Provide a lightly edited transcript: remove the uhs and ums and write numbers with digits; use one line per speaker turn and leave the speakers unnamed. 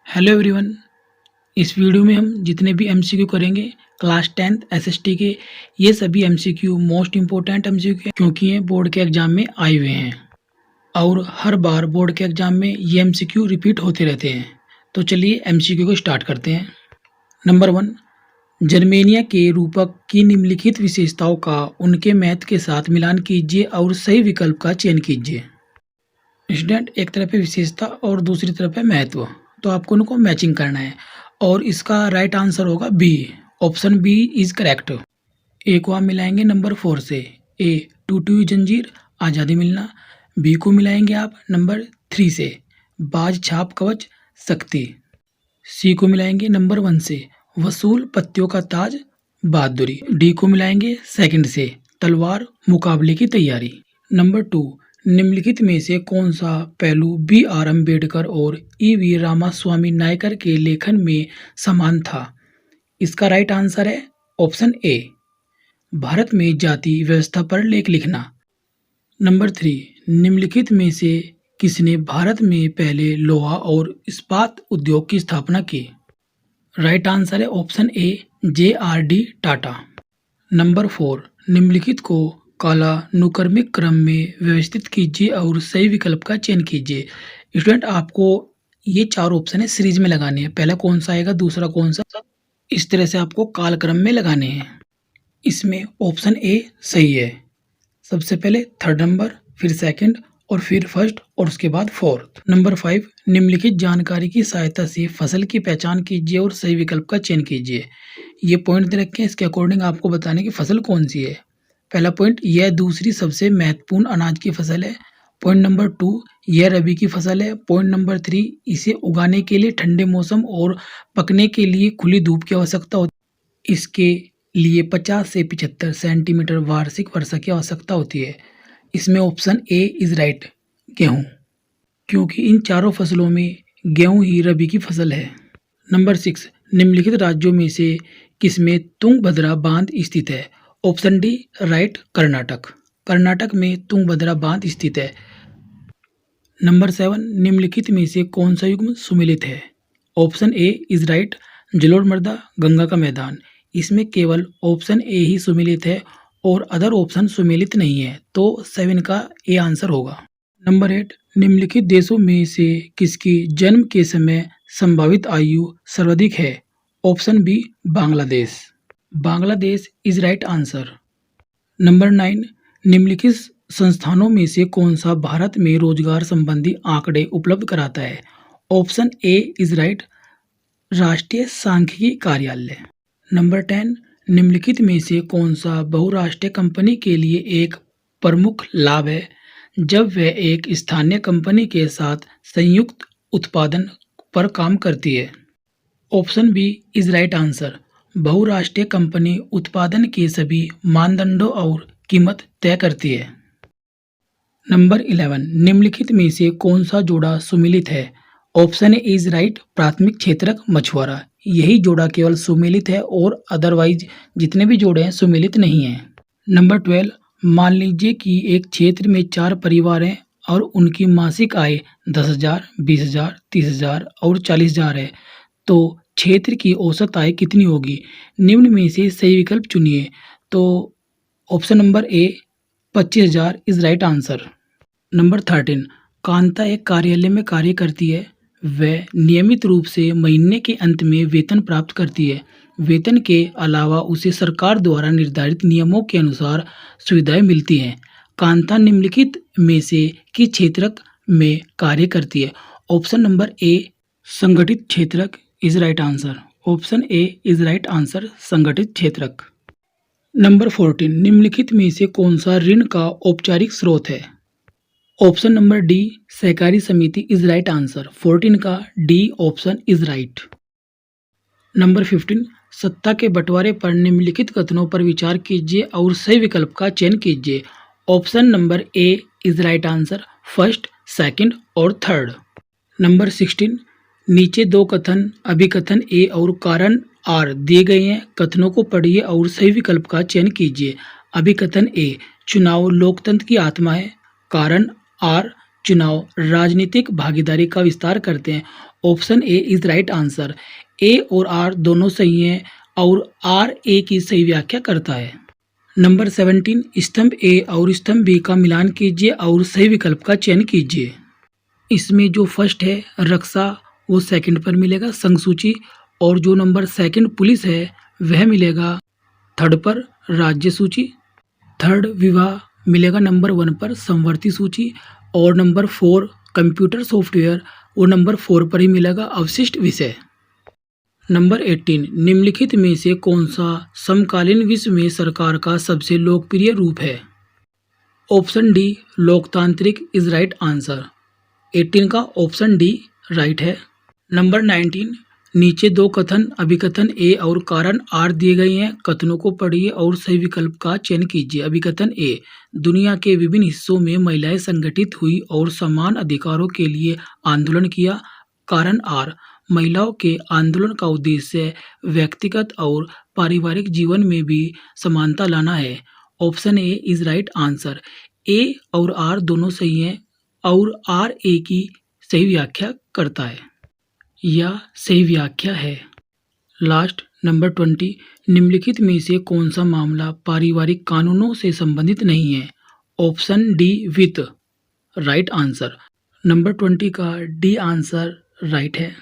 Hello everyone. इस video में हम जितने भी एमसीक्यू करेंगे क्लास 10th एसएसटी के, ये सभी एमसीक्यू मोस्ट इम्पोर्टेंट एमसीक्यू क्योंकि ये बोर्ड के एग्जाम में आए हुए हैं और हर बार बोर्ड के एग्जाम में ये एमसीक्यू रिपीट होते रहते हैं। तो चलिए एमसीक्यू को स्टार्ट करते हैं। नंबर 1, जर्मेनिया के रूपक की निम्नलिखित विशेषताओं का उनके महत्व के साथ मिलान कीजिए और सही विकल्प का चयन कीजिए। स्टूडेंट, एक तरफ है विशेषता और दूसरी तरफ है महत्व, तो आपको उनको मैचिंग करना है और इसका राइट आंसर होगा B. Option B is correct. A को आप मिलाएंगे नंबर 4 से, ए टूटी हुई जंजीर आज़ादी मिलना। बी को मिलाएंगे आप नंबर 3 से, बाज छाप कवच शक्ति। सी को मिलाएंगे नंबर 1 से, वसूल पत्तियों का ताज बहादुरी। डी को मिलाएंगे सेकंड से, तलवार मुकाबले की तैयारी। नंबर 2, निम्नलिखित में से कौन सा पहलू बी आर अम्बेडकर और ई वी रामास्वामी नायकर के लेखन में समान था? इसका राइट आंसर है ऑप्शन ए, भारत में जाति व्यवस्था पर लेख लिखना। नंबर 3, निम्नलिखित में से किसने भारत में पहले लोहा और इस्पात उद्योग की स्थापना की? राइट आंसर है ऑप्शन ए, JRD टाटा। नंबर 4, निम्नलिखित को कालानुक्रमिक क्रम में व्यवस्थित कीजिए और सही विकल्प का चयन कीजिए। स्टूडेंट, आपको ये 4 ऑप्शन है सीरीज में लगाने हैं। पहला कौन सा आएगा, दूसरा कौन सा, इस तरह से आपको कालक्रम में लगाने हैं। इसमें ऑप्शन ए सही है। सबसे पहले थर्ड नंबर, फिर सेकंड और फिर फर्स्ट और उसके बाद फोर्थ। नंबर 5, निम्नलिखित जानकारी की सहायता से फसल की पहचान कीजिए और सही विकल्प का चयन कीजिए। ये पॉइंट दे रखे हैं, इसके अकॉर्डिंग आपको बताने की फसल कौन सी है। पहला पॉइंट, यह दूसरी सबसे महत्वपूर्ण अनाज की फसल है। पॉइंट नंबर 2, यह रबी की फसल है। पॉइंट नंबर 3, इसे उगाने के लिए ठंडे मौसम और पकने के लिए खुली धूप की आवश्यकता होती है। इसके लिए 50 से 75 सेंटीमीटर वार्षिक वर्षा की आवश्यकता होती है। इसमें ऑप्शन ए इज राइट, गेहूँ, क्योंकि इन चारों फसलों में गेहूँ ही रबी की फसल है। नंबर 6, निम्नलिखित राज्यों में से किसमें तुंगभद्रा बांध स्थित है? Option D right, Karnataka. Karnataka में तुंगभद्रा बांध स्थित है। नंबर 7, निम्नलिखित में से कौन सा युग्म सुमेलित है? ऑप्शन ए इज राइट, जलोढ़ मृदा, गंगा का मैदान। इसमें केवल ऑप्शन ए ही सुमेलित है और अदर ऑप्शन सुमेलित नहीं है, तो 7 का ए आंसर होगा। नंबर 8, निम्नलिखित देशों में से किसकी जन्म के समय संभावित आयु सर्वाधिक है? Option B Bangladesh. Bangladesh is right answer. Number 9, निम्नलिखित संस्थानों में से कौन सा भारत में रोजगार संबंधी आंकड़े उपलब्ध कराता है? ऑप्शन ए इज राइट, राष्ट्रीय सांख्यिकी कार्यालय। नंबर 10, निम्नलिखित में से कौन सा बहुराष्ट्रीय कंपनी के लिए एक प्रमुख लाभ है जब वह एक स्थानीय कंपनी के साथ संयुक्त उत्पादन पर काम करती है? Option B is right answer, बहुराष्ट्रीय कंपनी उत्पादन के सभी मानदंडों और कीमत तय करती है। नंबर 11, निम्नलिखित में से कौन सा जोड़ा सुमेलित है? ऑप्शन ए इज राइट, प्राथमिक क्षेत्रक मछुआरा। यही जोड़ा केवल सुमेलित है और अदरवाइज जितने भी जोड़े हैं सुमेलित नहीं हैं। नंबर 12, मान लीजिए कि एक क्षेत्र में 4 परिवार हैं और उनकी मासिक आय 10,000, 20,000, 30,000 और 40,000 है, तो क्षेत्र की औसत आय कितनी होगी? निम्न में से सही विकल्प चुनिए। तो option number A 25,000 is right answer. Number 13, Kanta एक कार्यालय में कार्य करती है। वह नियमित रूप से महीने के अंत में वेतन प्राप्त करती है। वेतन के अलावा उसे सरकार द्वारा निर्धारित नियमों के अनुसार सुविधाएं मिलती हैं। कांता निम्नलिखित में से किस क्षेत्रक में कार्य करती है? ऑप्शन नंबर ए संगठित क्षेत्रक is right answer. Option A is right answer, संगठित क्षेत्रक। नंबर 14, निम्नलिखित में से कौन सा ऋण का औपचारिक स्रोत है? ऑप्शन नंबर डी सहकारी समिति इज राइट आंसर। 14 का D option is right. Number 15, सत्ता के बंटवारे पर निम्नलिखित कथनों पर विचार कीजिए और सही विकल्प का चयन कीजिए। Option number A is right answer, first, second और थर्ड। नंबर 16, नीचे 2 कथन अभिकथन ए और कारण आर दिए गए हैं। कथनों को पढ़िए और सही विकल्प का चयन कीजिए। अभिकथन ए, चुनाव लोकतंत्र की आत्मा है। कारण आर, चुनाव राजनीतिक भागीदारी का विस्तार करते हैं। Option A is right answer. A और आर दोनों सही हैं और आर ए की सही व्याख्या करता है। नंबर 17, स्तंभ ए और स्तंभ बी का मिलान कीजिए और सही विकल्प का चयन कीजिए। इसमें जो फर्स्ट है रक्षा, वो सेकंड पर मिलेगा संघ सूची, और जो नंबर सेकंड पुलिस है वह मिलेगा थर्ड पर राज्य सूची। थर्ड विवाह मिलेगा नंबर 1 पर समवर्ती सूची, और नंबर 4 कंप्यूटर सॉफ्टवेयर वो नंबर 4 पर ही मिलेगा अवशिष्ट विषय। नंबर 18, निम्नलिखित में से कौन सा समकालीन विश्व में सरकार का सबसे लोकप्रिय रूप है? ऑप्शन डी लोकतांत्रिक इज राइट आंसर। 18 का ऑप्शन डी राइट है। नंबर 19, नीचे दो कथन अभिकथन ए और कारण आर दिए गए हैं। कथनों को पढ़िए और सही विकल्प का चयन कीजिए। अभिकथन ए, दुनिया के विभिन्न हिस्सों में महिलाएं संगठित हुई और समान अधिकारों के लिए आंदोलन किया। कारण आर, महिलाओं के आंदोलन का उद्देश्य व्यक्तिगत और पारिवारिक जीवन में भी समानता लाना है। Option A is right answer. A और आर दोनों सही हैं और आर ए की सही व्याख्या करता है या सही व्याख्या है। लास्ट नंबर 20, निम्नलिखित में से कौन सा मामला पारिवारिक कानूनों से संबंधित नहीं है? Option D with right answer. Number 20 का डी आंसर राइट है।